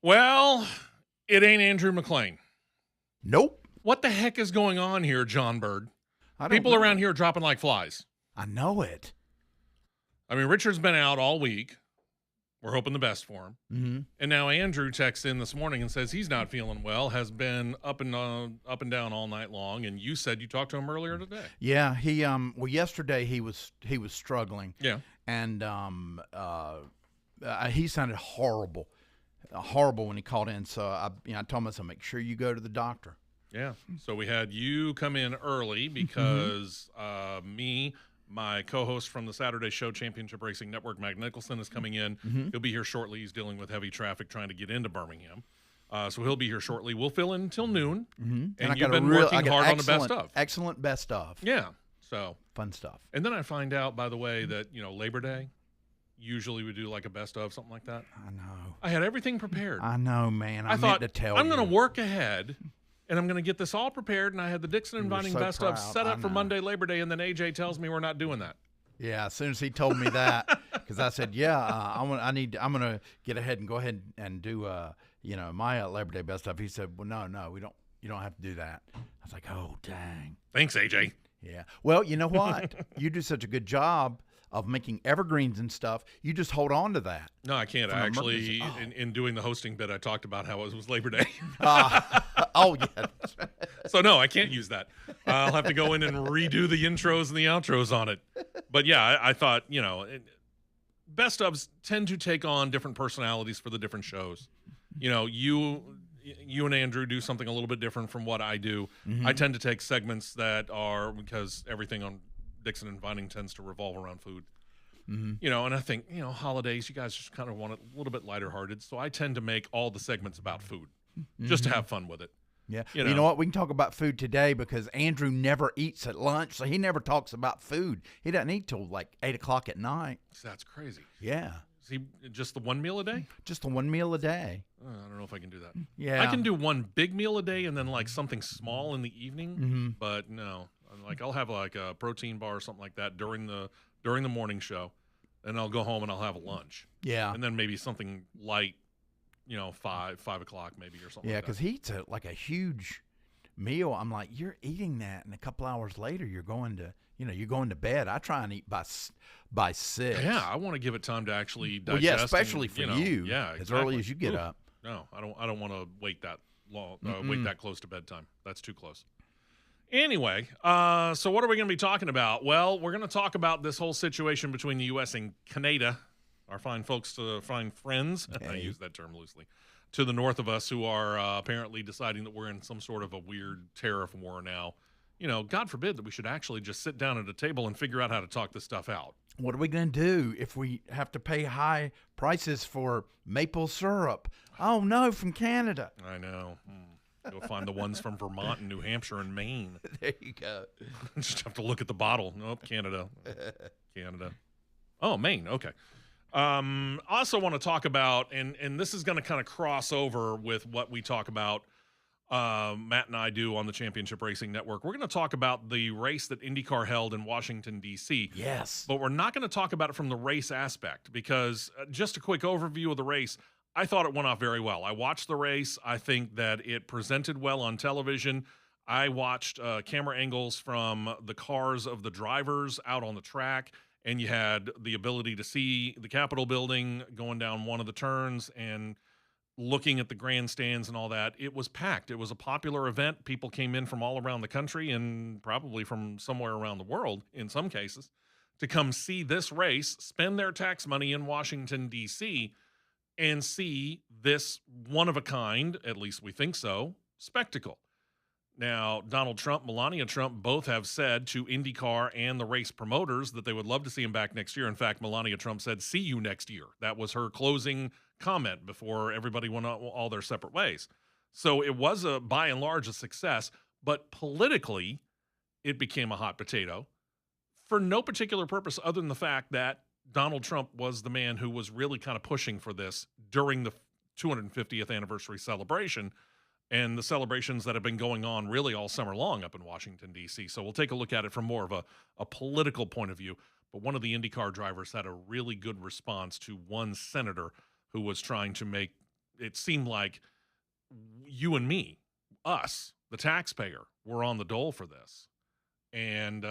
Well, it ain't Andrew Mclain. Nope. What the heck is going on here, John Bird? I don't People know. around here are dropping like flies. I know it. I mean, Richard's been out all week. We're hoping the best for him. Mm-hmm. And now Andrew texts in this morning and says he's not feeling well, has been up and down all night long. And you said you talked to him earlier today. Yeah, yesterday he was struggling. Yeah. And he sounded horrible when he called in. So I told him, I said, make sure you go to the doctor. Yeah. So we had you come in early because me, my co-host from the Saturday Show Championship Racing Network, Matt Nicholson, is coming in. Mm-hmm. He'll be here shortly. He's dealing with heavy traffic trying to get into Birmingham. So he'll be here shortly. We'll fill in until noon. Mm-hmm. And you've been working hard on the best of. Excellent best of. Yeah. So fun stuff. And then I find out, by the way, that, Labor Day, usually we do like a best of, something like that. I know. I had everything prepared. I know, man. I thought, meant to tell I'm you. going to work ahead. And I'm going to get this all prepared, and I had the Dixon and Vining best of set up for Monday Labor Day, and then AJ tells me we're not doing that. Yeah, as soon as he told me that, because I said, I'm going to get ahead and go ahead and do my Labor Day best of. He said, well, no, you don't have to do that. I was like, oh dang. Thanks, AJ. Yeah. Well, you know what? You do such a good job of making evergreens and stuff. You just hold on to that. No, I can't. I actually, in doing the hosting bit, I talked about how it was Labor Day. Oh, yeah. So, no, I can't use that. I'll have to go in and redo the intros and the outros on it. But, yeah, I thought, best ofs tend to take on different personalities for the different shows. You and Andrew do something a little bit different from what I do. Mm-hmm. I tend to take segments that are, because everything on Dixon and Vining tends to revolve around food. Mm-hmm. And I think, holidays, you guys just kind of want it a little bit lighter hearted. So I tend to make all the segments about food just to have fun with it. Yeah. You know what? We can talk about food today because Andrew never eats at lunch, so he never talks about food. He doesn't eat till like 8 o'clock at night. That's crazy. Yeah. Is he just the one meal a day? Just the one meal a day. I don't know if I can do that. Yeah. I can do one big meal a day and then like something small in the evening, but no. Like I'll have like a protein bar or something like that during the morning show, and I'll go home and I'll have a lunch. Yeah. And then maybe something light, 5 o'clock maybe or something. Yeah, because he eats a huge meal. I'm like, you're eating that, and a couple hours later you're going to bed. I try and eat by 6. Yeah, I want to give it time to actually digest. Well, yeah, especially for you. Yeah, as exactly. early as you get up. No, I don't want to wait that long. Wait that close to bedtime. That's too close. Anyway, so what are we going to be talking about? Well, we're going to talk about this whole situation between the U.S. and Canada, our fine folks, fine friends, I use that term loosely, to the north of us who are apparently deciding that we're in some sort of a weird tariff war now. God forbid that we should actually just sit down at a table and figure out how to talk this stuff out. What are we going to do if we have to pay high prices for maple syrup? Oh, no, from Canada. I know. Go find the ones from Vermont and New Hampshire and Maine. There you go. Just have to look at the bottle. Nope, Canada. Canada. Oh, Maine. Okay. Also want to talk about, and this is going to kind of cross over with what we talk about, Matt and I do on the Championship Racing Network. We're going to talk about the race that IndyCar held in Washington, D.C. Yes. But we're not going to talk about it from the race aspect because just a quick overview of the race, I thought it went off very well. I watched the race. I think that it presented well on television. I watched camera angles from the cars of the drivers out on the track, and you had the ability to see the Capitol building going down one of the turns and looking at the grandstands and all that. It was packed. It was a popular event. People came in from all around the country and probably from somewhere around the world in some cases to come see this race, spend their tax money in Washington, D.C., and see this one-of-a-kind, at least we think so, spectacle. Now, Donald Trump, Melania Trump both have said to IndyCar and the race promoters that they would love to see him back next year. In fact, Melania Trump said, see you next year. That was her closing comment before everybody went all their separate ways. So it was, by and large, a success, but politically, it became a hot potato for no particular purpose other than the fact that Donald Trump was the man who was really kind of pushing for this during the 250th anniversary celebration and the celebrations that have been going on really all summer long up in Washington, D.C. So we'll take a look at it from more of a political point of view. But one of the IndyCar drivers had a really good response to one senator who was trying to make it seemed like you and me, us, the taxpayer, were on the dole for this. And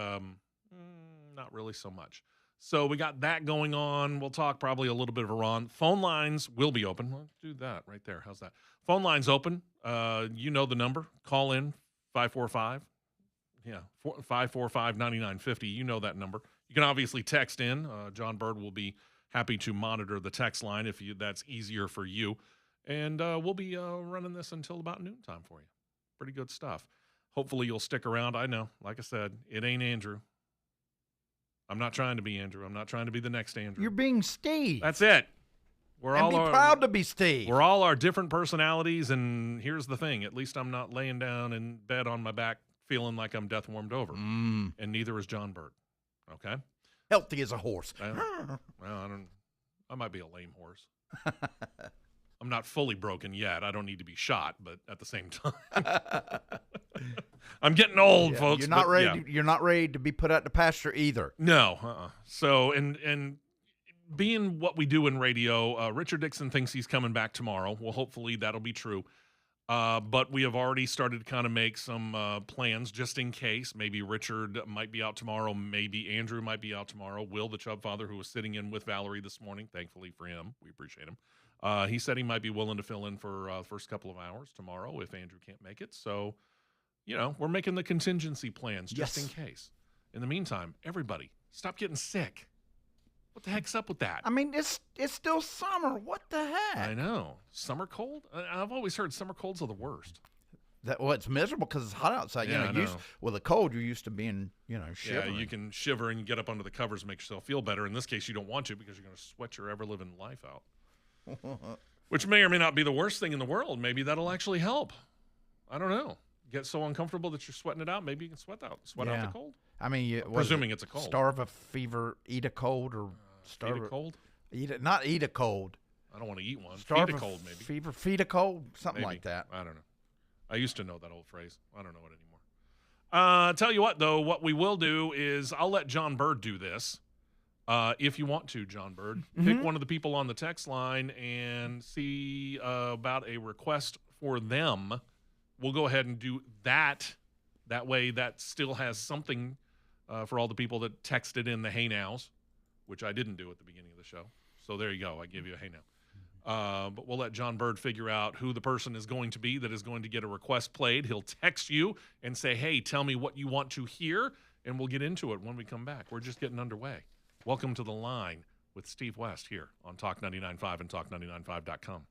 not really so much. So we got that going on. We'll talk probably a little bit of Iran. Phone lines will be open. Let's do that right there. How's that? Phone lines open. You know the number. Call in 545. Yeah, 545-9950. You know that number. You can obviously text in. John Bird will be happy to monitor the text line if that's easier for you. And we'll be running this until about noontime for you. Pretty good stuff. Hopefully you'll stick around. I know, like I said, it ain't Andrew. I'm not trying to be Andrew. I'm not trying to be the next Andrew. You're being Steve. That's it. We're and all be proud to be Steve. We're all our different personalities, and here's the thing. At least I'm not laying down in bed on my back feeling like I'm death warmed over. And neither is John Bird. Okay? Healthy as a horse. Well, I might be a lame horse. I'm not fully broken yet. I don't need to be shot, but at the same time, I'm getting old, folks. You're not ready. You're not ready to be put out to pasture either. No. So, and being what we do in radio, Richard Dixon thinks he's coming back tomorrow. Well, hopefully that'll be true. But we have already started to kind of make some plans just in case. Maybe Richard might be out tomorrow. Maybe Andrew might be out tomorrow. Will, the Chubb father, who was sitting in with Valerie this morning, thankfully for him, we appreciate him. He said he might be willing to fill in for the first couple of hours tomorrow if Andrew can't make it. So, we're making the contingency plans just in case. In the meantime, everybody, stop getting sick. What the heck's up with that? I mean, it's still summer. What the heck? I know. Summer cold? I've always heard summer colds are the worst. It's miserable because it's hot outside. Yeah, with a cold, you're used to being, shivering. Yeah, you can shiver and get up under the covers and make yourself feel better. In this case, you don't want to because you're going to sweat your ever-living life out. Which may or may not be the worst thing in the world. Maybe that'll actually help. I don't know. Get so uncomfortable that you're sweating it out. Maybe you can sweat out the cold. I mean, presuming it's a cold. Starve a fever, eat a cold, or starve eat a cold. Not eat a cold. I don't want to eat one. Starve feed a cold, maybe. Feed a cold, something maybe. like that. I don't know. I used to know that old phrase. I don't know it anymore. Tell you what, though, what we will do is I'll let John Bird do this. If you want to, John Bird, pick one of the people on the text line and see about a request for them. We'll go ahead and do that. That way, that still has something for all the people that texted in the Hey Nows, which I didn't do at the beginning of the show. So there you go. I gave you a Hey Now. But we'll let John Bird figure out who the person is going to be that is going to get a request played. He'll text you and say, hey, tell me what you want to hear, and we'll get into it when we come back. We're just getting underway. Welcome to The Line with Steve West here on Talk 99.5 and Talk995.com.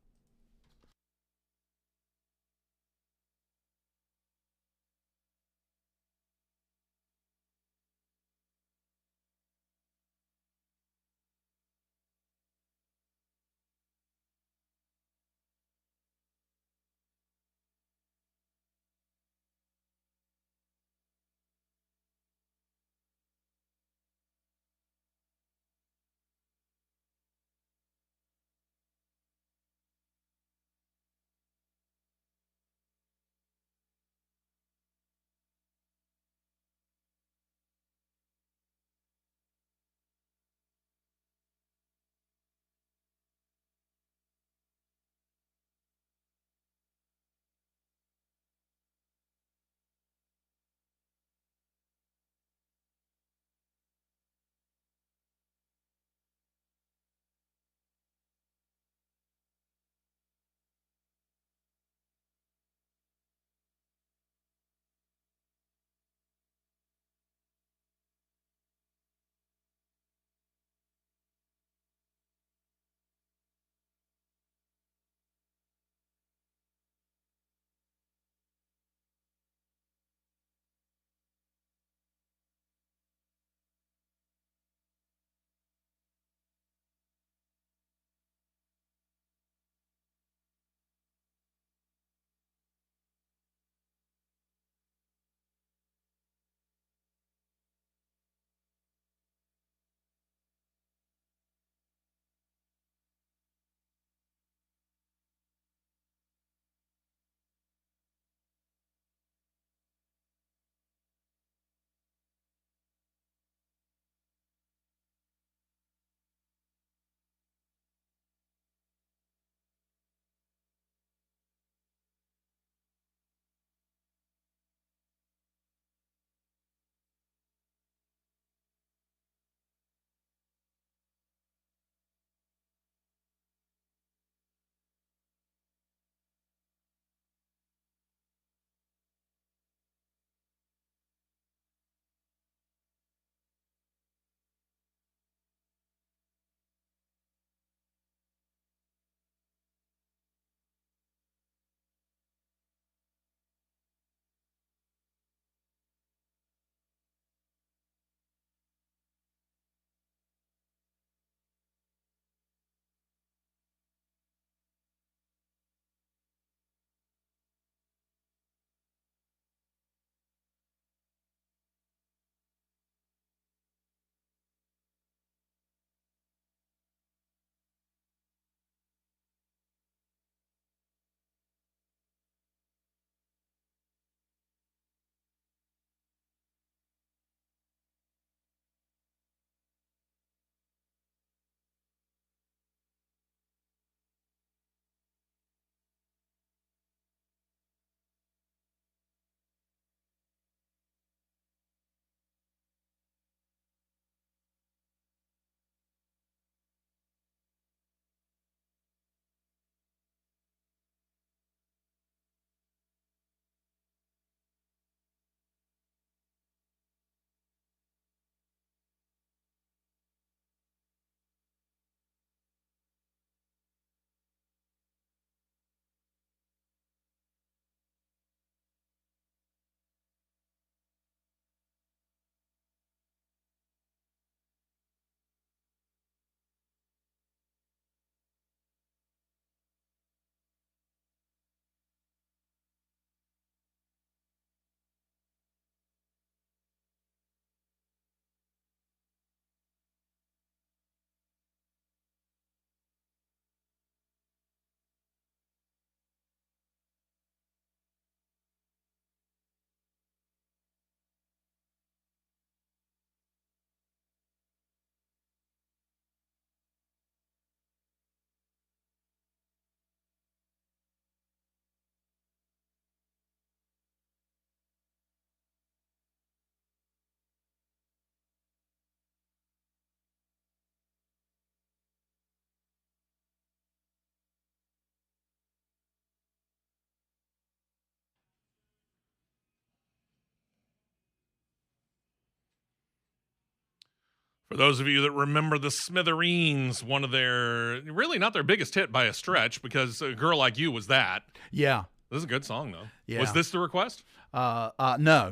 For those of you that remember the Smithereens, one of their, really not their biggest hit by a stretch, because A Girl Like You was that. Yeah. This is a good song, though. Yeah. Was this the request? No,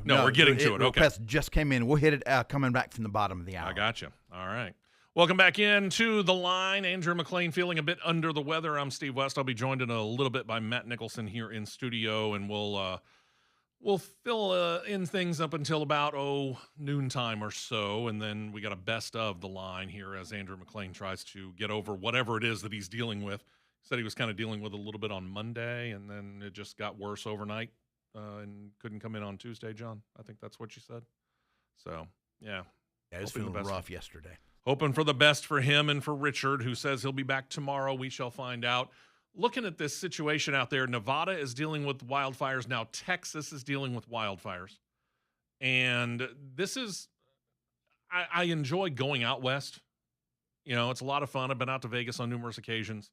we're getting to it. Okay. Request just came in. We'll hit it coming back from the bottom of the hour. I got you. All right. Welcome back into the line. Andrew Mclain feeling a bit under the weather. I'm Steve West. I'll be joined in a little bit by Matt Nicholson here in studio, and we'll fill in things up until about noontime or so, and then we got a best of the line here as Andrew Mclain tries to get over whatever it is that he's dealing with. He said he was kind of dealing with a little bit on Monday, and then it just got worse overnight and couldn't come in on Tuesday, John. I think that's what you said. So, yeah. Yeah, it was feeling rough yesterday. Hoping for the best for him and for Richard, who says he'll be back tomorrow. We shall find out. Looking at this situation out there, Nevada is dealing with wildfires. Now Texas is dealing with wildfires. And this is, I enjoy going out west. You know, it's a lot of fun. I've been out to Vegas on numerous occasions.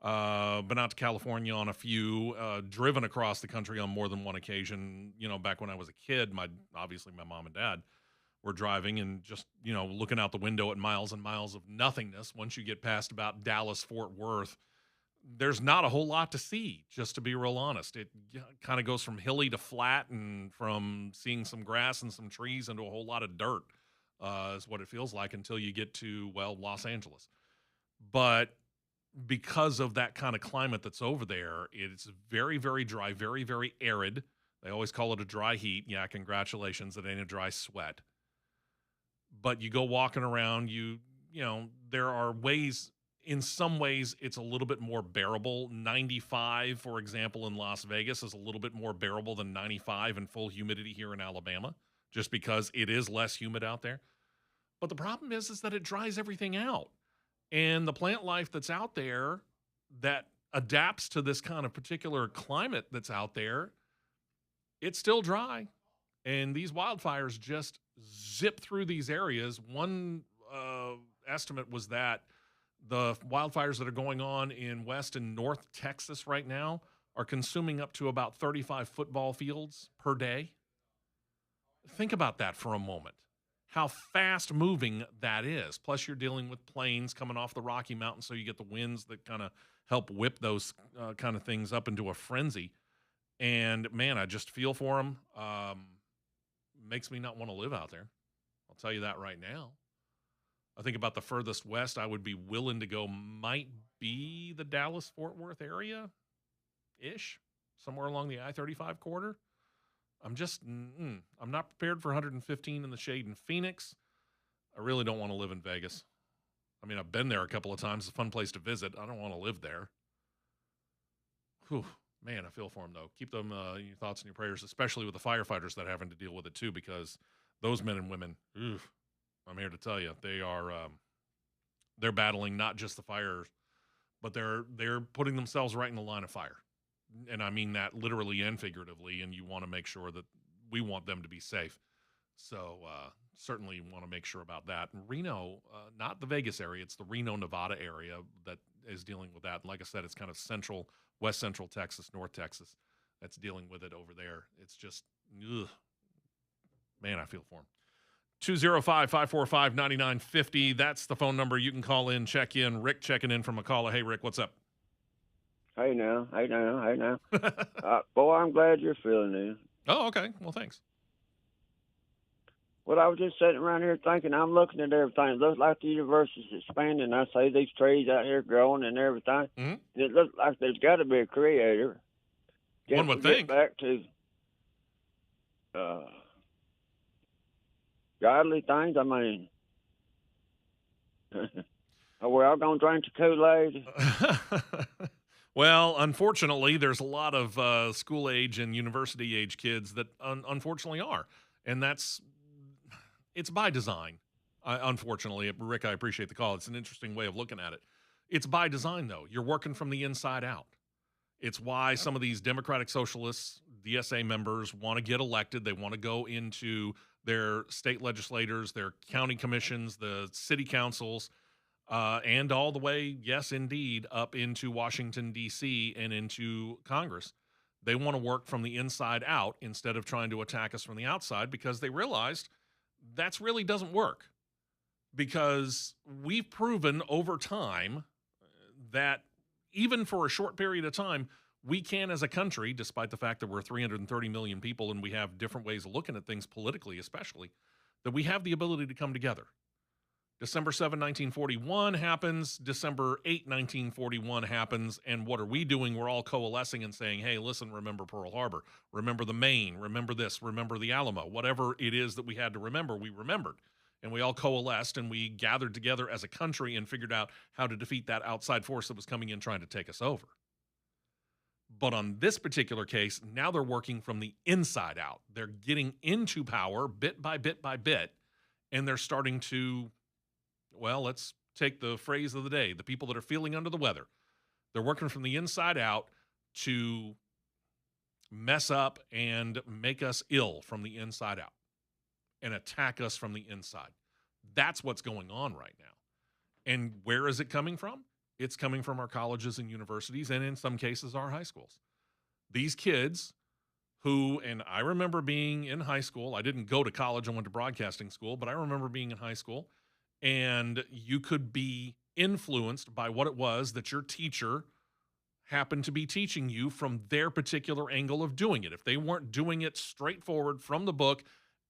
Been out to California on a few, driven across the country on more than one occasion. You know, back when I was a kid, obviously my mom and dad were driving and just, you know, looking out the window at miles and miles of nothingness. Once you get past about Dallas, Fort Worth, there's not a whole lot to see, just to be real honest. It kind of goes from hilly to flat, and from seeing some grass and some trees into a whole lot of dirt is what it feels like until you get to, well, Los Angeles. But because of that kind of climate that's over there, it's very, very dry, very, very arid. They always call it a dry heat. Yeah, congratulations. It ain't a dry sweat. But you go walking around, you know, there are ways, in some ways, it's a little bit more bearable. 95, for example, in Las Vegas is a little bit more bearable than 95 in full humidity here in Alabama, just because it is less humid out there. But the problem is that it dries everything out. And the plant life that's out there that adapts to this kind of particular climate that's out there, it's still dry. And these wildfires just zip through these areas. One estimate was that the wildfires that are going on in West and North Texas right now are consuming up to about 35 football fields per day. Think about that for a moment. How fast moving that is. Plus, you're dealing with planes coming off the Rocky Mountains, so you get the winds that kind of help whip those kind of things up into a frenzy. And, man, I just feel for them. Makes me not want to live out there. I'll tell you that right now. I think about the furthest west I would be willing to go might be the Dallas-Fort Worth area-ish, somewhere along the I-35 corridor. I'm not prepared for 115 in the shade in Phoenix. I really don't want to live in Vegas. I mean, I've been there a couple of times. It's a fun place to visit. I don't want to live there. Whew. Man, I feel for them, though. Keep them in your thoughts and your prayers, especially with the firefighters that are having to deal with it, too, because those men and women, I'm here to tell you, they're battling not just the fires, but they're putting themselves right in the line of fire. And I mean that literally and figuratively, and you want to make sure that we want them to be safe. So certainly want to make sure about that. And Reno, not the Vegas area, it's the Reno, Nevada area that is dealing with that. And like I said, it's kind of West Central Texas, North Texas that's dealing with it over there. It's just, man, I feel for them. 205-545-9950. That's the phone number. You can call in, check in. Rick checking in from McCalla. Hey, Rick, what's up? Hey now. Boy, I'm glad you're feeling it. Oh, okay. Well, thanks. Well, I was just sitting around here thinking, I'm looking at everything. It looks like the universe is expanding. I see these trees out here growing and everything. Mm-hmm. It looks like there's got to be a creator. One would think. Back to godly things. I mean, are we all going to drink the Kool-Aid? Well, unfortunately, there's a lot of school-age and university-age kids that unfortunately are. And it's by design, unfortunately. Rick, I appreciate the call. It's an interesting way of looking at it. It's by design, though. You're working from the inside out. It's why some of these Democratic Socialists, DSA members, want to get elected. They want to go into their state legislators, their county commissions, the city councils, and all the way, yes, indeed, up into Washington, D.C. and into Congress. They want to work from the inside out instead of trying to attack us from the outside, because they realized that's really doesn't work. because we've proven over time that even for a short period of time, we can, as a country, despite the fact that we're 330 million people and we have different ways of looking at things politically, especially, that we have the ability to come together. December 7, 1941 happens. December 8, 1941 happens. And what are we doing? We're all coalescing and saying, hey, listen, remember Pearl Harbor. Remember the Maine. Remember this. Remember the Alamo. Whatever it is that we had to remember, we remembered. And we all coalesced and we gathered together as a country and figured out how to defeat that outside force that was coming in trying to take us over. But on this particular case, now they're working from the inside out. They're getting into power bit by bit by bit, and they're starting to, well, let's take the phrase of the day, the people that are feeling under the weather. They're working from the inside out to mess up and make us ill from the inside out and attack us from the inside. That's what's going on right now. And where is it coming from? It's coming from our colleges and universities, and in some cases, our high schools. These kids who, and I remember being in high school. I didn't go to college. I went to broadcasting school, but I remember being in high school, and you could be influenced by what it was that your teacher happened to be teaching you from their particular angle of doing it. If they weren't doing it straightforward from the book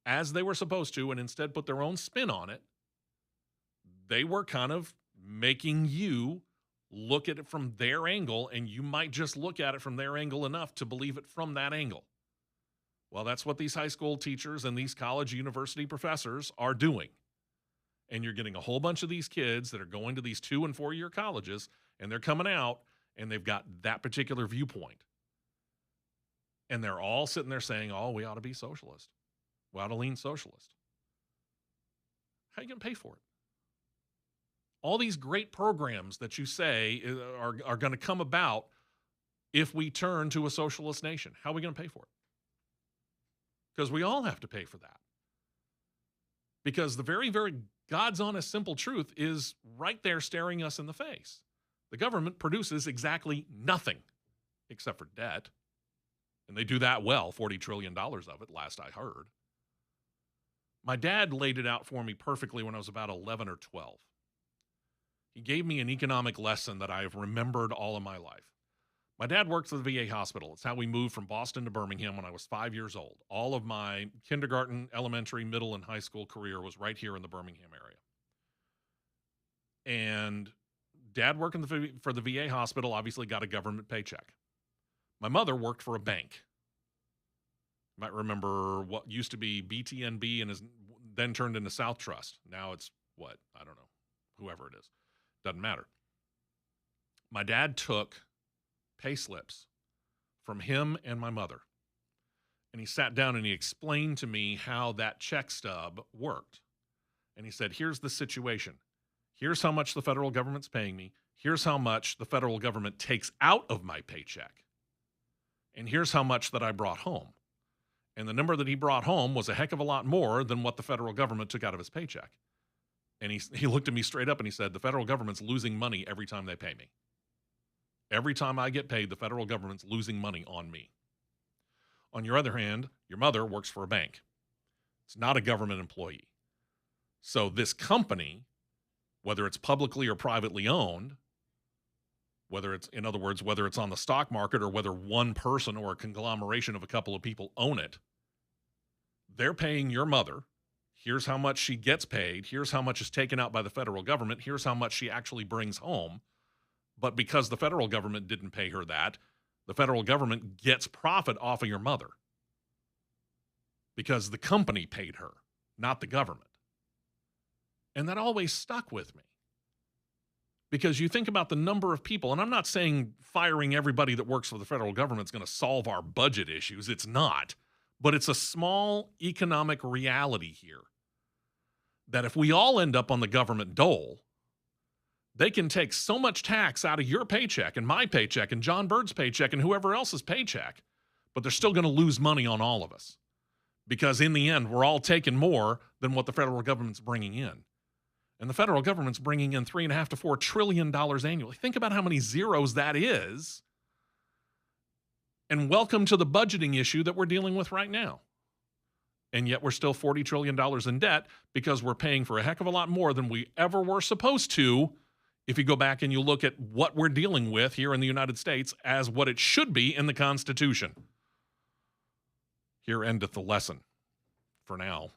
as they were supposed to and instead put their own spin on it, they were kind of making you look at it from their angle, and you might just look at it from their angle enough to believe it from that angle. Well, that's what these high school teachers and these college university professors are doing. And you're getting a whole bunch of these kids that are going to these 2- and 4-year colleges, and they're coming out, and they've got that particular viewpoint. And they're all sitting there saying, oh, we ought to be socialist. We ought to lean socialist. How are you going to pay for it? All these great programs that you say are going to come about if we turn to a socialist nation. How are we going to pay for it? Because we all have to pay for that. Because the very, very God's honest, simple truth is right there staring us in the face. The government produces exactly nothing except for debt. And they do that well, $40 trillion of it, last I heard. My dad laid it out for me perfectly when I was about 11 or 12. He gave me an economic lesson that I have remembered all of my life. My dad worked for the VA hospital. It's how we moved from Boston to Birmingham when I was 5 years old. All of my kindergarten, elementary, middle, and high school career was right here in the Birmingham area. And Dad working for the VA hospital obviously got a government paycheck. My mother worked for a bank. You might remember what used to be BTNB and is then turned into South Trust. Now it's what? I don't know. Whoever it is. Doesn't matter. My dad took pay slips from him and my mother. And he sat down and he explained to me how that check stub worked. And he said, here's the situation. Here's how much the federal government's paying me. Here's how much the federal government takes out of my paycheck. And here's how much that I brought home. And the number that he brought home was a heck of a lot more than what the federal government took out of his paycheck. And he looked at me straight up and he said, the federal government's losing money every time they pay me. Every time I get paid, the federal government's losing money on me. On your other hand, your mother works for a bank. It's not a government employee. So this company, whether it's publicly or privately owned, whether it's, in other words, whether it's on the stock market or whether one person or a conglomeration of a couple of people own it, they're paying your mother. Here's how much she gets paid. Here's how much is taken out by the federal government. Here's how much she actually brings home. But because the federal government didn't pay her that, the federal government gets profit off of your mother. Because the company paid her, not the government. And that always stuck with me. Because you think about the number of people, and I'm not saying firing everybody that works for the federal government is going to solve our budget issues. It's not. But it's a small economic reality here. That if we all end up on the government dole, they can take so much tax out of your paycheck and my paycheck and John Bird's paycheck and whoever else's paycheck, but they're still going to lose money on all of us. Because in the end, we're all taking more than what the federal government's bringing in. And the federal government's bringing in $3.5 to $4 trillion annually. Think about how many zeros that is. And welcome to the budgeting issue that we're dealing with right now. and yet we're still $40 trillion in debt because we're paying for a heck of a lot more than we ever were supposed to. If you go back and you look at what we're dealing with here in the United States as what it should be in the Constitution. Here endeth the lesson for now.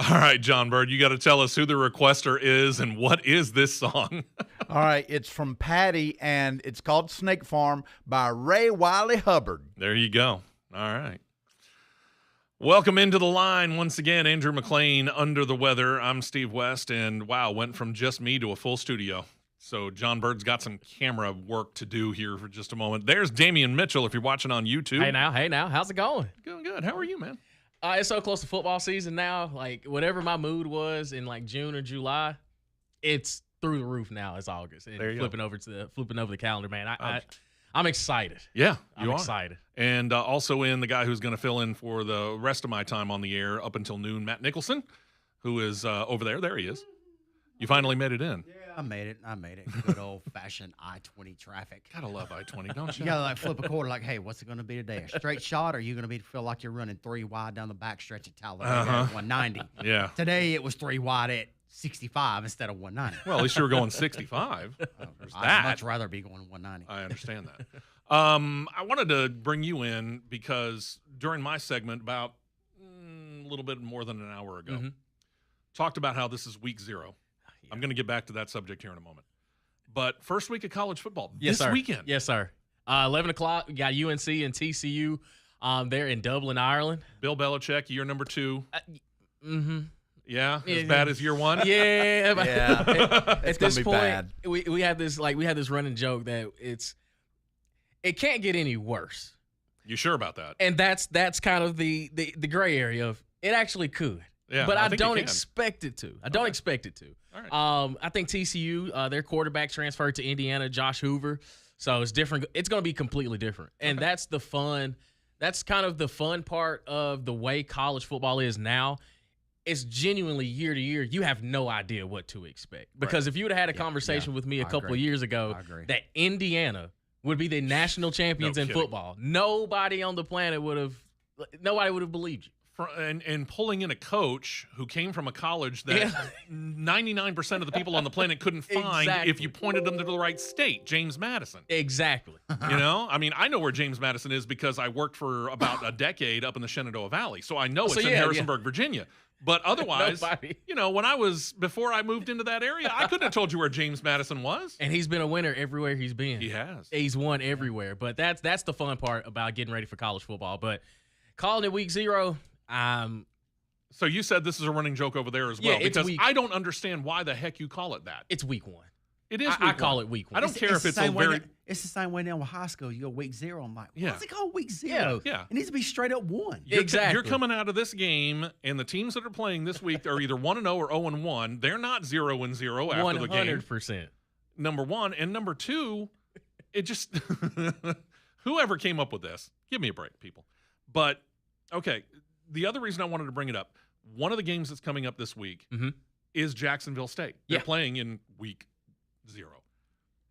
All right, John Bird, you got to tell us who the requester is and what is this song? All right, it's from Patty, and it's called Snake Farm by Ray Wiley Hubbard. There you go. All right. Welcome into the line once again, Andrew Mclain, Under the Weather. I'm Steve West, and wow, went from just me to a full studio. So John Bird's got some camera work to do here for just a moment. There's Damian Mitchell if you're watching on YouTube. Hey now, how's it going? Going good. How are you, man? It's so close to football season now. Like, whatever my mood was in like June or July, it's through the roof now. It's August. And There you flipping over the calendar, man. I'm excited. Yeah, I'm excited. And also in the guy who's going to fill in for the rest of my time on the air up until noon, Matt Nicholson, who is over there. There he is. You finally made it in. Yeah, I made it. Good old-fashioned I-20 traffic. Gotta love I-20, don't you? You gotta like flip a quarter, like, hey, what's it gonna be today? A straight shot, or are you gonna feel like you're running 3 wide down the back stretch at Talladega at 190? Yeah. Today it was 3 wide at 65 instead of 190. Well, at least you were going 65. There's I'd that. much rather be going 190. I understand that. I wanted to bring you in because during my segment about a little bit more than an hour ago, talked about how this is week 0. Yeah. I'm going to get back to that subject here in a moment. But first week of college football Yes, this sir. weekend. Yes, sir. 11 o'clock, we got UNC and TCU there in Dublin, Ireland. Bill Belichick, year number 2. Yeah, as Yeah. bad as year 1. Yeah. Yeah. At gonna this be point, bad. we have this running joke that it can't get any worse. You sure about that? And that's kind of the gray area of it actually could. Yeah, but I think don't it can. expect it to. I don't expect it to. All right. I think TCU, their quarterback transferred to Indiana, Josh Hoover. So it's different. It's going to be completely different. And that's the fun. That's kind of the fun part of the way college football is now. It's genuinely year to year. You have no idea what to expect. Because if you would have had a conversation with me a couple of years ago that Indiana would be the national champions in football, nobody on the planet would have believed you. And pulling in a coach who came from a college that 99% of the people on the planet couldn't find if you pointed them to the right state, James Madison. Exactly. You know? I mean, I know where James Madison is because I worked for about a decade up in the Shenandoah Valley. So I know it's in Harrisonburg, Virginia. But otherwise, you know, before I moved into that area, I couldn't have told you where James Madison was. And he's been a winner everywhere he's been. He has. He's won everywhere. But that's the fun part about getting ready for college football. But calling it week 0, so you said this is a running joke over there as well, because week, I don't understand why the heck you call it that. It's week 1. It is. I call it week 1. I don't care if it's a very. It's the same way now with high school. You go week 0. I'm like, Yeah. what's it called week 0? Yeah. It needs to be straight up 1. Exactly. You're coming out of this game, and the teams that are playing this week are either 1-0 or 0-1. They're not 0-0 after the game. 100%. Number one, and number two, it just whoever came up with this, give me a break, people. But okay, the other reason I wanted to bring it up, one of the games that's coming up this week is Jacksonville State. They're playing in week 0.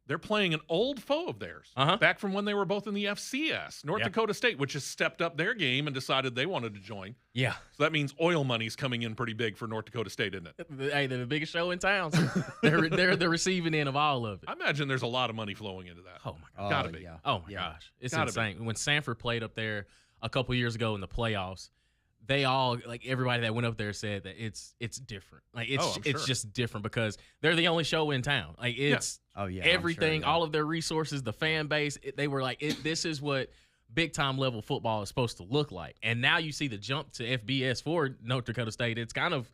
They're playing an old foe of theirs back from when they were both in the FCS, North Dakota State, which has stepped up their game and decided they wanted to join. Yeah. So that means oil money's coming in pretty big for North Dakota State, isn't it? Hey, they're the biggest show in town. So they're the receiving end of all of it. I imagine there's a lot of money flowing into that. Oh, my God. Gotta be. Yeah. Oh, my gosh. It's Gotta insane. When Sanford played up there a couple years ago in the playoffs, they all, like, everybody that went up there said that it's different. Like, it's just different because they're the only show in town. Like, it's everything, all of their resources, the fan base. They were like, this is what big-time level football is supposed to look like. And now you see the jump to FBS for North Dakota State. It's kind of,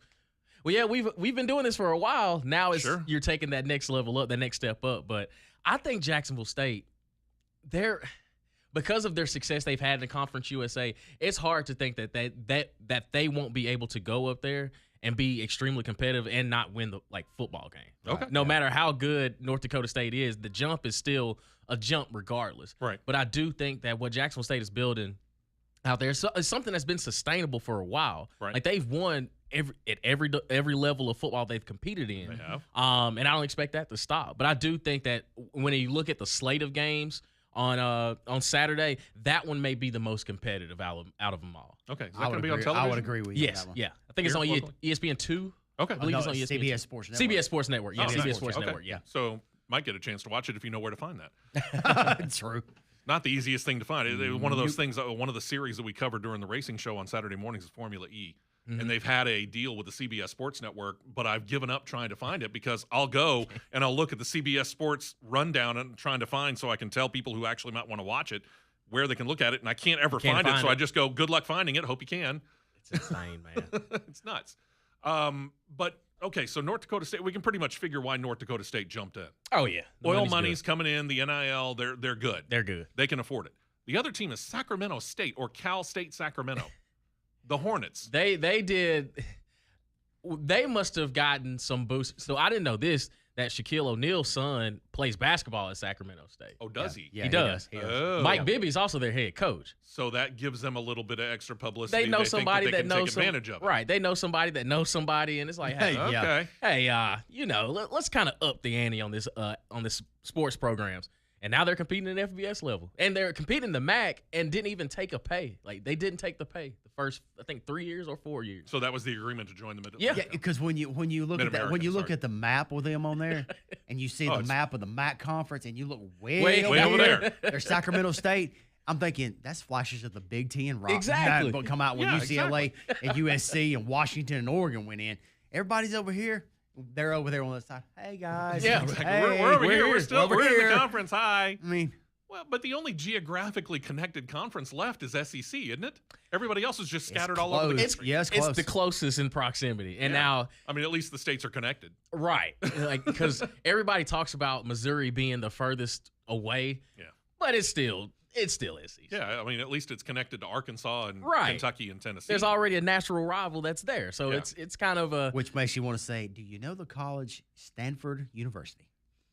well, yeah, we've been doing this for a while. Now it's you're taking that next level up, that next step up. But I think Jacksonville State, because of their success they've had in the Conference USA, it's hard to think that they won't be able to go up there and be extremely competitive and not win the football game. Okay. No matter how good North Dakota State is, the jump is still a jump regardless. Right. But I do think that what Jacksonville State is building out there is something that's been sustainable for a while. Right. Like, they've won at every level of football they've competed in. They have. And I don't expect that to stop. But I do think that when you look at the slate of games on Saturday, that one may be the most competitive out of them all. Okay. Is that going to be on television? I would agree with you. Yes. Yeah. I think it's on ESPN 2. Okay. I believe it's on ESPN. CBS Sports Network. CBS Sports Network. Yeah, Oh, CBS nice. Sports Okay. Network. Yeah. So might get a chance to watch it if you know where to find that. True. Not the easiest thing to find. One of those things, one of the series that we covered during the racing show on Saturday mornings is Formula E. and they've had a deal with the CBS Sports Network, but I've given up trying to find it because I'll go and I'll look at the CBS Sports rundown and trying to find so I can tell people who actually might want to watch it where they can look at it, and I can't ever find it, so I just go, good luck finding it. Hope you can. It's insane, man. It's nuts. But okay, so North Dakota State, we can pretty much figure why North Dakota State jumped in. Oh yeah, Oil money's coming in, the NIL, they're good. They're good. They can afford it. The other team is Sacramento State or Cal State Sacramento. The Hornets. They must have gotten some boost. So I didn't know this, that Shaquille O'Neal's son plays basketball at Sacramento State. Oh, does he? Yeah, he does. Oh. Mike Bibby's also their head coach. So that gives them a little bit of extra publicity. They know somebody that knows take advantage of it. Right. They know somebody that knows somebody, and it's like, hey, Okay. hey, let's kind of up the ante on this sports programs. And now they're competing in FBS level, and they're competing in the MAC, and didn't even take a pay. Like they didn't take the pay the first, I think, 3 years or 4 years. So that was the agreement to join the Mid. Yeah. Yeah, because when you look at that, when you look at the map with them on there, and you see the map of the MAC conference, and you look way over there, there's Sacramento State. I'm thinking that's flashes of the Big Ten, rock. Exactly. But come out when UCLA and USC and Washington and Oregon went in. Everybody's over here. They're over there on the side. Hey guys. Yeah, Exactly. Hey, We're over here. We're in here. the conference. Hi. I mean, Well, but the only geographically connected conference left is SEC, isn't it? Everybody else is just scattered all over the close. country. Yeah, it's close. It's the closest in proximity, and now, I mean, at least the states are connected. right, like because everybody talks about Missouri being the furthest away. Yeah. But it's still SEC. Yeah, I mean, at least it's connected to Arkansas and Right. Kentucky and Tennessee. There's already a natural rival that's there, so Yeah. it's kind of a which makes you want to say, do you know the college Stanford University?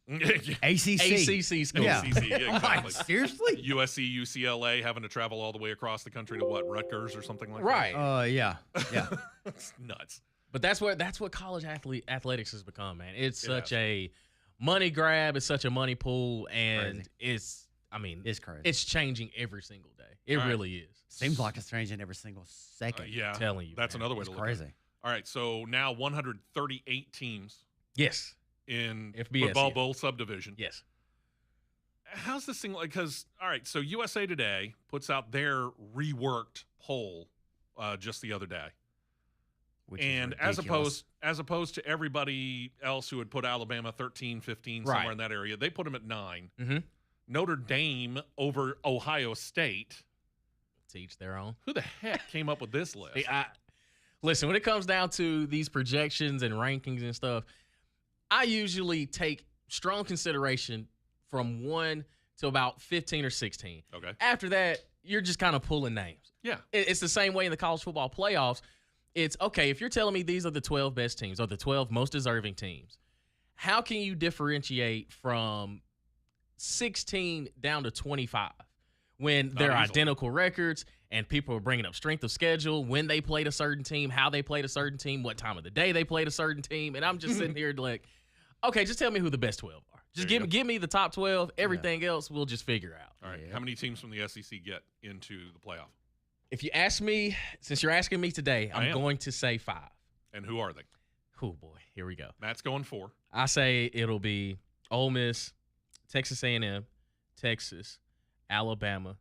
Yeah. ACC. ACC school. Yeah. ACC, yeah, I'm like, exactly. seriously? USC, UCLA having to travel all the way across the country to what, Rutgers or something like Right. Yeah. Yeah. that? It's nuts. But that's what college athletics has become, man. It's It such has. a money grab. It's such a money pool, and Crazy. it's crazy. it's changing every single day. It All right. really is. Seems like it's changing every single second. Yeah, I'm telling you, that's man. another way It's to look at it. crazy. All right, so now 138 teams Yes. in FBS, football yeah. bowl subdivision. Yes. How's this thing like? Because all right, so USA Today puts out their reworked poll just the other day, Which and is ridiculous. as opposed to everybody else who had put Alabama 13, 15 Right. somewhere in that area, they put them at 9. Mm-hmm. Notre Dame over Ohio State. To each their own. Who the heck came up with this list? Hey, listen, when it comes down to these projections and rankings and stuff, I usually take strong consideration from 1 to about 15 or 16. Okay. After that, you're just kind of pulling names. Yeah. It's the same way in the college football playoffs. It's okay, if you're telling me these are the 12 best teams or the 12 most deserving teams, how can you differentiate from 16 down to 25 when they're easily. identical records and people are bringing up strength of schedule, when they played a certain team, how they played a certain team, what time of the day they played a certain team, and I'm just sitting here like, okay, just tell me who the best 12 are. Just There you give me the top 12. Everything else we'll just figure out. All right. Yeah. How many teams from the SEC get into the playoff? If you ask me, since you're asking me today, I I'm am. going to say 5. And who are they? Oh boy, here we go. Matt's going 4. I say it'll be Ole Miss, Texas A&M, Texas, Alabama,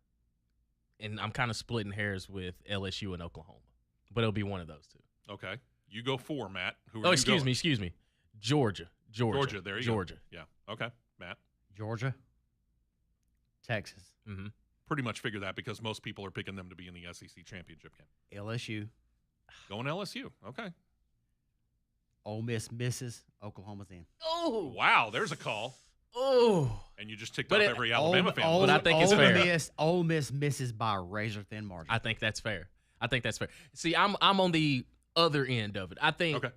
and I'm kind of splitting hairs with LSU and Oklahoma, but it'll be one of those two. Okay. You go 4, Matt. Who are Oh, you excuse going? me. Georgia. There you Georgia. go. Yeah. Okay. Matt. Georgia, Texas, Mm-hmm. Pretty much figure that because most people are picking them to be in the SEC championship game. LSU, Going LSU. Okay. Ole Miss misses, Oklahoma's in. Oh, Wow. There's a call. oh. And you just ticked But off it- every Alabama fan. But I think it's fair. Ole Miss misses by a razor thin margin. I think that's fair. See, I'm on the other end of it. I think Okay.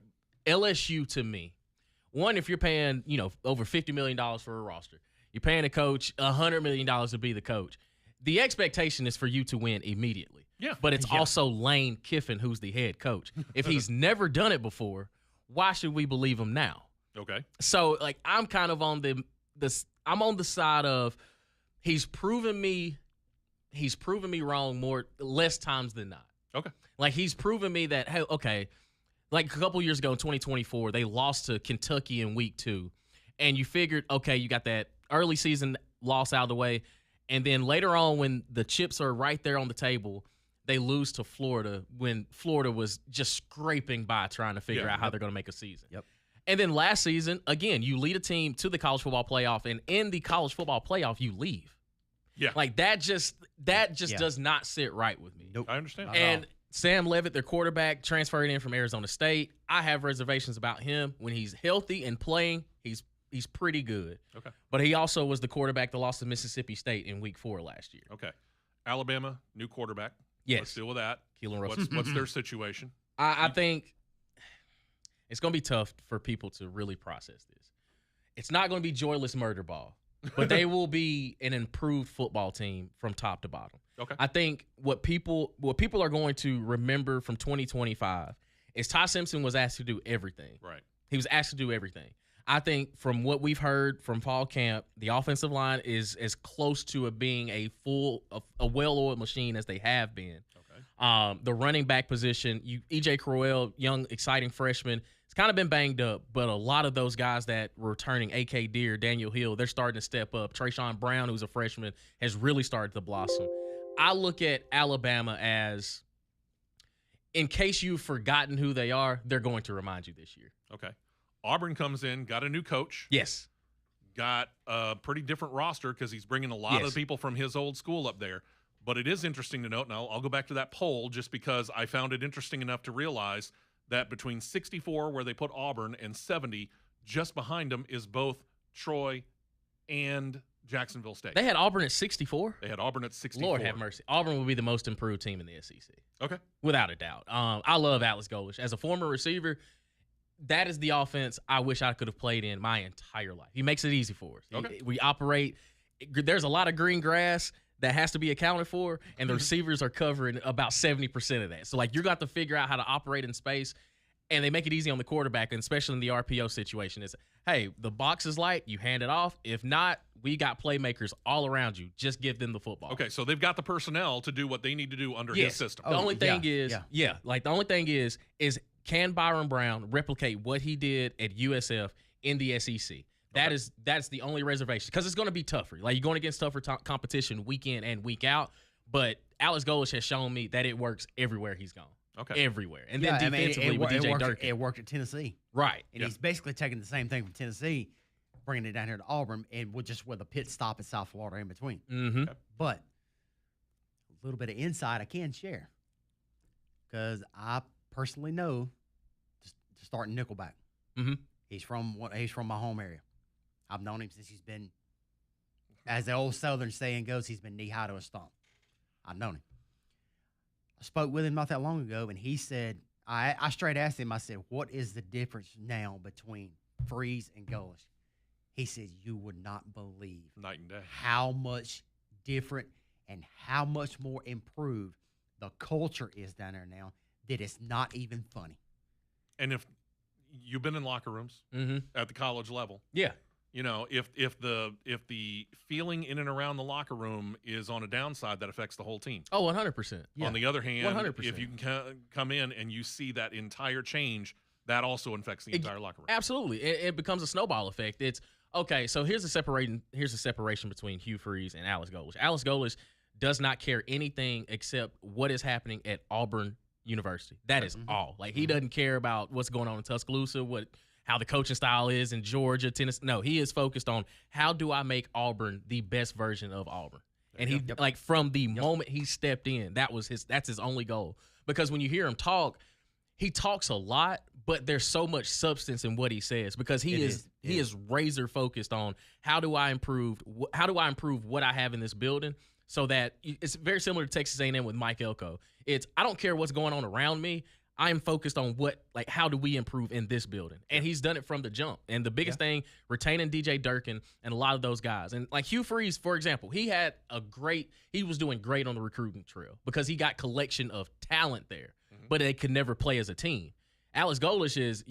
LSU to me, one, if you're paying, over $50 million for a roster, you're paying a coach $100 million to be the coach. The expectation is for you to win immediately. Yeah. But it's also Lane Kiffin who's the head coach. If he's never done it before, why should we believe him now? Okay. So like I'm kind of on I'm on the side of he's proven me wrong less times than not. Okay. Like he's proven me that, hey, okay, like a couple years ago in 2024, they lost to Kentucky in week 2. And you figured, okay, you got that early season loss out of the way. And then later on when the chips are right there on the table, they lose to Florida when Florida was just scraping by trying to figure out how they're going to make a season. Yep. And then last season, again, you lead a team to the college football playoff, and in the college football playoff, you leave. Yeah. Like that just does not sit right with me. Nope. I understand. And Sam Leavitt, their quarterback, transferred in from Arizona State. I have reservations about him. When he's healthy and playing, he's pretty good. Okay. But he also was the quarterback that lost to Mississippi State in Week 4 last year. Okay. Alabama, new quarterback. Yes. Let's deal with that. Keelan Russell. What's their situation? I think it's going to be tough for people to really process this. It's not going to be joyless murder ball, but they will be an improved football team from top to bottom. Okay. I think what people are going to remember from 2025 is Ty Simpson was asked to do everything. Right. He was asked to do everything. I think from what we've heard from fall camp, the offensive line is as close to being a well-oiled machine as they have been. Okay. The running back position, E.J. Crowell, young, exciting freshman, it's kind of been banged up, but a lot of those guys that were returning, A.K. Deere, Daniel Hill, they're starting to step up. Trayshawn Brown, who's a freshman, has really started to blossom. I look at Alabama as, in case you've forgotten who they are, they're going to remind you this year. Okay. Auburn comes in, got a new coach. Yes. Got a pretty different roster because he's bringing a lot of people from his old school up there. But it is interesting to note, and I'll go back to that poll just because I found it interesting enough to realize that between 64, where they put Auburn, and 70, just behind them is both Troy and Jacksonville State. They had Auburn at 64? They had Auburn at 64. Lord have mercy. Auburn will be the most improved team in the SEC. Okay. Without a doubt. I love Alex Golesh. As a former receiver, that is the offense I wish I could have played in my entire life. He makes it easy for us. Okay. We operate. There's a lot of green grass that has to be accounted for, and the receivers are covering about 70% of that. So, you're going to have to figure out how to operate in space, and they make it easy on the quarterback, and especially in the RPO situation. Is, hey, the box is light, you hand it off. If not, we got playmakers all around you. Just give them the football. Okay, so they've got the personnel to do what they need to do under his system. The only thing is can Byron Brown replicate what he did at USF in the SEC? That's the only reservation, because it's going to be tougher. You're going against tougher competition week in and week out. But Alex Golesh has shown me that it works everywhere he's gone. Okay, everywhere. And then defensively with DJ Durkin, it worked at Tennessee, right? And he's basically taking the same thing from Tennessee, bringing it down here to Auburn, and with a pit stop in South Florida in between. Mm-hmm. Okay. But a little bit of insight I can share, because I personally know to start Nickelback. Mm-hmm. He's from my home area. I've known him since he's been, as the old Southern saying goes, he's been knee high to a stump. I've known him. I spoke with him not that long ago, and he said, I straight asked him, I said, what is the difference now between Freeze and Golesh? He said, you would not believe night and day how much different and how much more improved the culture is down there now, that it's not even funny. And if you've been in locker rooms at the college level, if the feeling in and around the locker room is on a downside, that affects the whole team. Oh, 100%. Yeah. On the other hand, 100%. if you can come in and you see that entire change, that also affects the entire locker room. Absolutely, it becomes a snowball effect. It's okay. So here's the separation between Hugh Freeze and Alex Golesh. Alex Golesh does not care anything except what is happening at Auburn University. That is all. He doesn't care about what's going on in Tuscaloosa, how the coaching style is in Georgia, Tennessee. No, he is focused on how do I make Auburn the best version of Auburn. And he from the moment he stepped in, that's his only goal. Because when you hear him talk, he talks a lot, but there's so much substance in what he says, because he is razor focused on how do I improve what I have in this building, so that it's very similar to Texas A&M with Mike Elko. It's, I don't care what's going on around me. I am focused on how do we improve in this building? And he's done it from the jump. And the biggest thing, retaining DJ Durkin and a lot of those guys. And Hugh Freeze, for example, he was doing great on the recruiting trail because he got collection of talent there, but they could never play as a team. Alex Golesh is,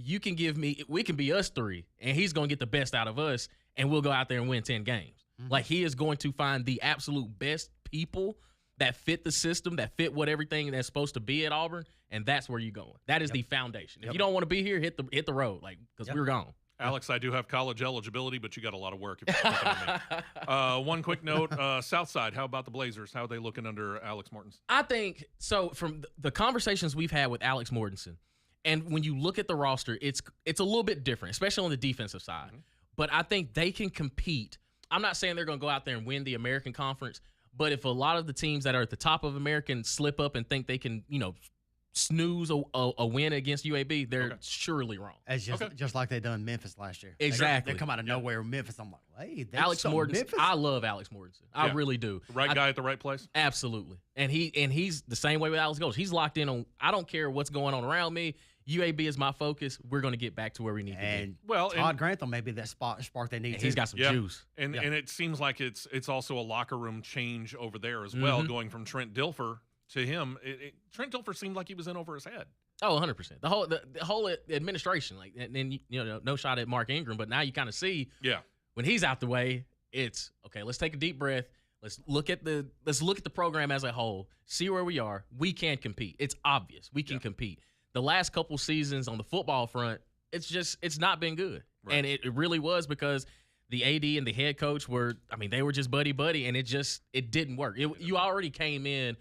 we can be us three, and he's going to get the best out of us, and we'll go out there and win 10 games. He is going to find the absolute best people that fit the system, that fit what everything that's supposed to be at Auburn, and that's where you're going. That is the foundation. If you don't want to be here, hit the road, because we're gone. Alex, I do have college eligibility, but you got a lot of work if you're looking at me. One quick note, Southside, how about the Blazers? How are they looking under Alex Mortensen? I think so. From the conversations we've had with Alex Mortensen, and when you look at the roster, it's a little bit different, especially on the defensive side. Mm-hmm. But I think they can compete. I'm not saying they're going to go out there and win the American Conference, but if a lot of the teams that are at the top of American slip up and think they can, snooze a win against UAB, they're surely wrong. It's just like they done Memphis last year. Exactly. They come out of nowhere. Memphis. I'm like, hey, Alex Mortensen. I love Alex Mortensen. I really do. Right guy at the right place. Absolutely. And he's the same way with Alex Gold. He's locked in on. I don't care what's going on around me. UAB is my focus. We're going to get back to where we need to be. Well, Todd Grantham may be that spark they need. He's got some juice. And it seems like it's also a locker room change over there as well, going from Trent Dilfer to him. Trent Dilfer seemed like he was in over his head. Oh, 100%. The whole administration, like, and then no shot at Mark Ingram, but now you kind of see, when he's out the way, it's okay. Let's take a deep breath. Let's look at the program as a whole. See where we are. We can compete. It's obvious we can compete. The last couple seasons on the football front, it's not been good, and it really was because the AD and the head coach they were just buddy, and it didn't work. You already came in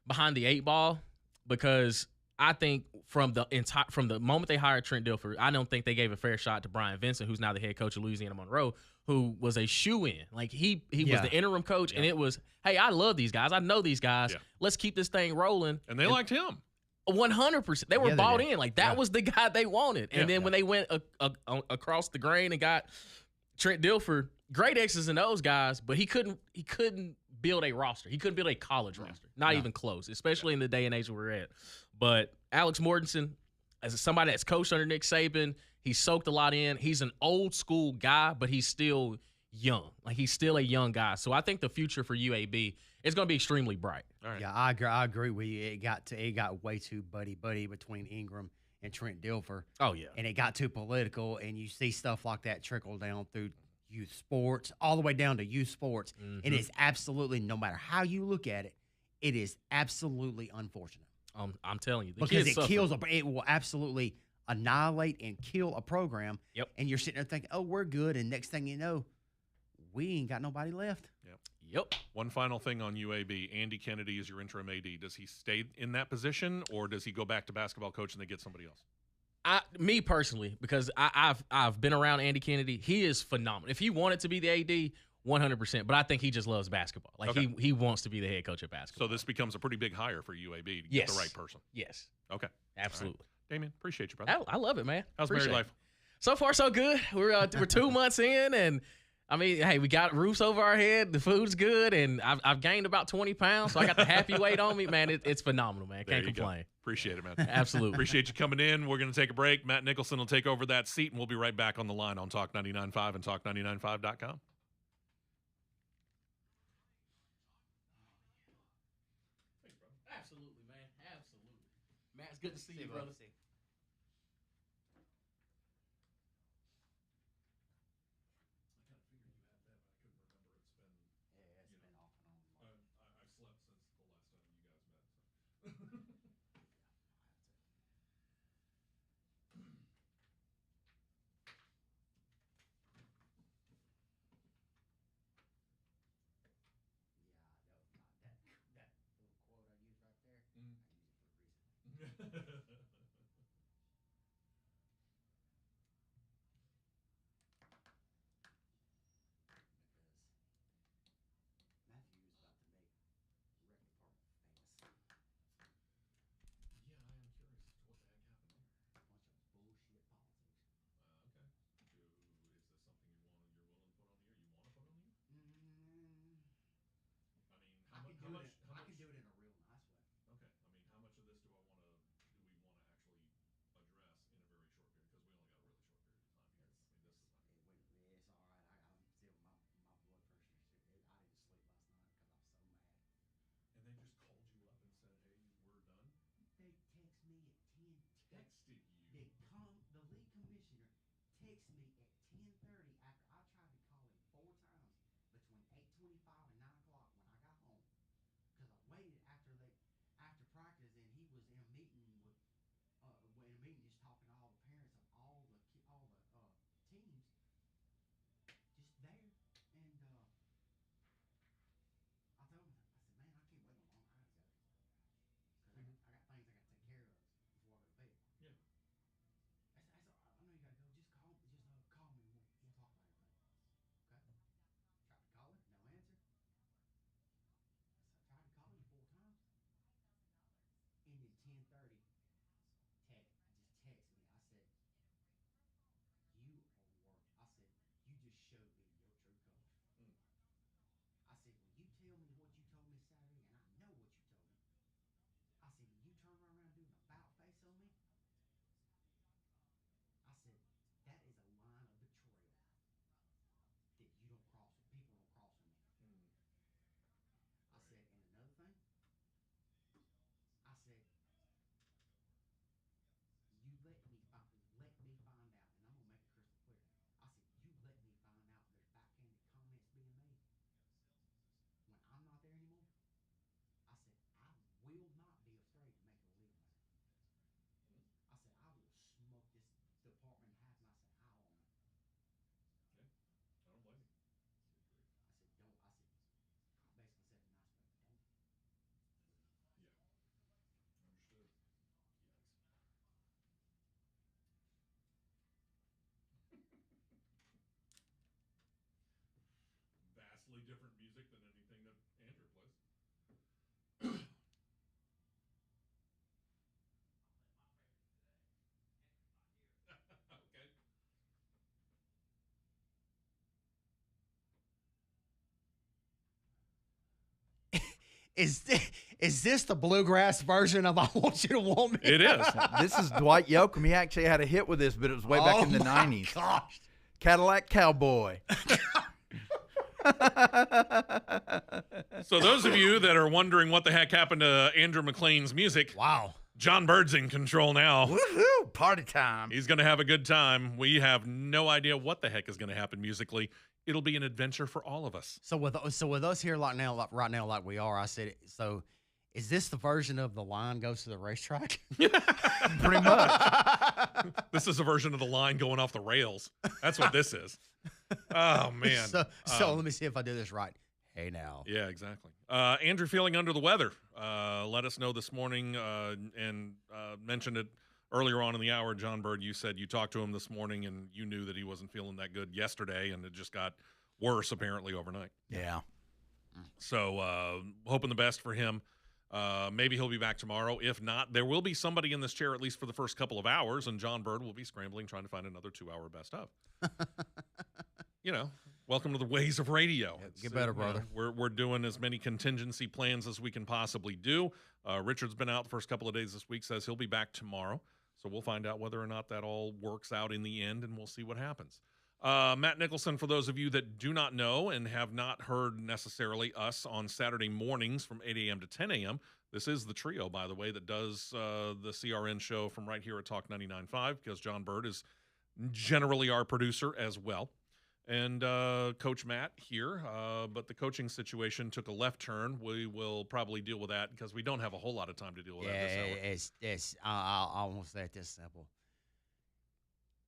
behind the 8 ball because I think from the moment they hired Trent Dilfer, I don't think they gave a fair shot to Brian Vincent, who's now the head coach of Louisiana Monroe, who was a shoe-in. Like he was the interim coach, and it was, hey, I love these guys. I know these guys. Yeah. Let's keep this thing rolling. And they liked him. 100%. They were bought in. Like that was the guy they wanted. And then when they went across the grain and got Trent Dilfer, great X's and O's guys, but he couldn't build a roster. He couldn't build a college roster. Not even close, especially in the day and age we're at. But Alex Mortensen, as somebody that's coached under Nick Saban, he soaked a lot in. He's an old school guy, but he's still young. Like he's still a young guy. So I think the future for UAB is going to be extremely bright. All right. Yeah, I agree with you. It got way too buddy between Ingram and Trent Dilfer. Oh yeah. And it got too political, and you see stuff like that trickle down through youth sports, all the way down to youth sports. Mm-hmm. And it's absolutely, no matter how you look at it, it is absolutely unfortunate. I'm telling you, because it will absolutely annihilate and kill a program. Yep. And you're sitting there thinking, oh, we're good, and next thing you know, we ain't got nobody left. Yep. One final thing on UAB. Andy Kennedy is your interim AD. Does he stay in that position, or does he go back to basketball coach and they get somebody else? Me personally, because I've been around Andy Kennedy, he is phenomenal. If he wanted to be the AD, 100%. But I think he just loves basketball. Like he wants to be the head coach of basketball. So this becomes a pretty big hire for UAB to get the right person. Yes. Okay. Absolutely. Right. Damien, appreciate you, brother. I love it, man. How's married life? So far, so good. We're 2 months in, and I mean, hey, we got roofs over our head. The food's good, and I've gained about 20 pounds, so I got the happy weight on me, man. It's phenomenal, man. Can't complain. Appreciate it, man. Absolutely. Appreciate you coming in. We're going to take a break. Matt Nicholson will take over that seat, and we'll be right back on the line on Talk 99.5 and Talk995.com. Absolutely, man. Absolutely. Matt, it's good to see you, brother. Texted me at 10:30 after I tried to call him 4 times between 8:25 and 9 o'clock when I got home, because I waited after practice, and he was in a meeting just talking to all the parents of all the teams. totally different music than anything that Andrew plays. Okay. Is this the bluegrass version of "I Want You to Want Me"? It is. This is Dwight Yoakam. He actually had a hit with this, but it was way back in the 90s. Gosh. Cadillac Cowboy. So those of you that are wondering what the heck happened to Andrew Mclain's music, Wow. John Bird's in control now. Woohoo! Party time. He's going to have a good time. We have no idea what the heck is going to happen musically. It'll be an adventure for all of us. So with us here right now, like we are, I said it. So, is this the version of The Line Goes to the Racetrack? Pretty much. This is a version of the line going off the rails. That's what this is. Oh, man. So let me see if I do this right. Hey, now. Yeah, exactly. Andrew feeling under the weather. Let us know this morning and mentioned it earlier on in the hour. John Bird, you said you talked to him this morning and you knew that he wasn't feeling that good yesterday, and it just got worse apparently overnight. Yeah. So hoping the best for him. Maybe he'll be back tomorrow. If not, there will be somebody in this chair at least for the first couple of hours, and John Bird will be scrambling trying to find another 2-hour best of. You know, welcome to the ways of radio. Get better, brother. We're doing as many contingency plans as we can possibly do. Richard's been out the first couple of days this week, says he'll be back tomorrow. So we'll find out whether or not that all works out in the end, and we'll see what happens. Matt Nicholson, for those of you that do not know and have not heard necessarily us on Saturday mornings from 8 a.m. to 10 a.m., this is the trio, by the way, that does the CRN show from right here at Talk 99.5, because John Bird is generally our producer as well. And Coach Matt here, but the coaching situation took a left turn. We will probably deal with that because we don't have a whole lot of time to deal with that this hour. It's I won't say it this simple.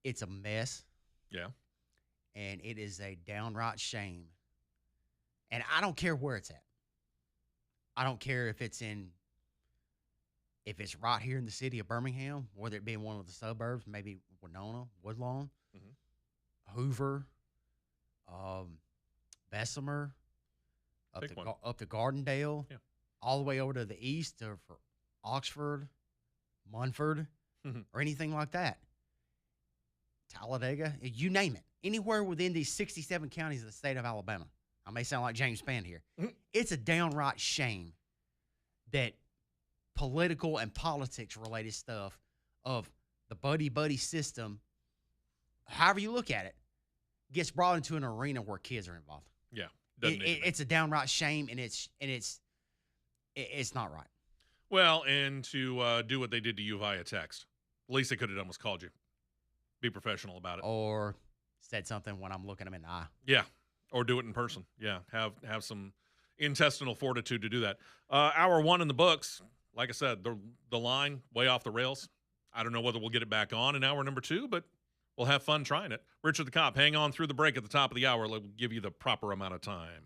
It's a mess. Yeah. And it is a downright shame. And I don't care where it's at. I don't care if it's right here in the city of Birmingham, whether it be in one of the suburbs, maybe Winona, Woodlawn, Hoover, Bessemer, up to Gardendale, all the way over to the east for Oxford, Munford, or anything like that. Talladega, you name it. Anywhere within these 67 counties of the state of Alabama. I may sound like James Spann here. It's a downright shame that political and politics-related stuff of the buddy-buddy system, however you look at it, gets brought into an arena where kids are involved. Yeah. It's a downright shame, and it's not right. Well, and to do what they did to you via text. The least they could have done was called you. Be professional about it. Or said something when I'm looking them in the eye. Yeah. Or do it in person. Yeah. Have some intestinal fortitude to do that. Hour one in the books. Like I said, the line way off the rails. I don't know whether we'll get it back on in hour number 2, but we'll have fun trying it. Richard the Cop, hang on through the break at the top of the hour. We'll give you the proper amount of time.